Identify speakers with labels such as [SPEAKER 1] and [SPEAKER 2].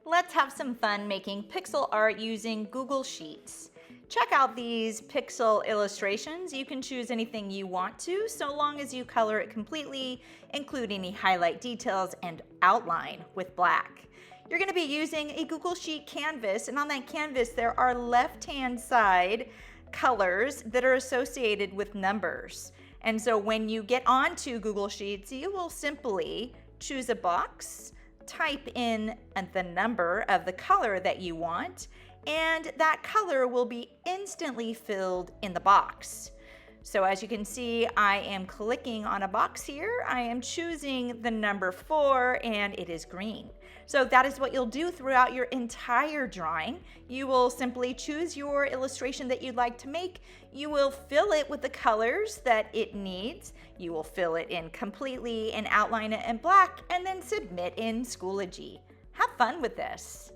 [SPEAKER 1] Let's have some fun making pixel art using Google Sheets. Check out these pixel illustrations. You can choose anything you want to, so long as you color it completely, include any highlight details and outline with black. You're going to be using a Google Sheet canvas, and on that canvas there are left-hand side colors that are associated with numbers. And so when you get onto Google Sheets, you will simply choose a box, type in the number of the color that you want, and that color will be instantly filled in the box. So as you can see, I am clicking on a box here. I am choosing the number 4 and it is green. So that is what you'll do throughout your entire drawing. You will simply choose your illustration that you'd like to make. You will fill it with the colors that it needs. You will fill it in completely and outline it in black and then submit in Schoology. Have fun with this.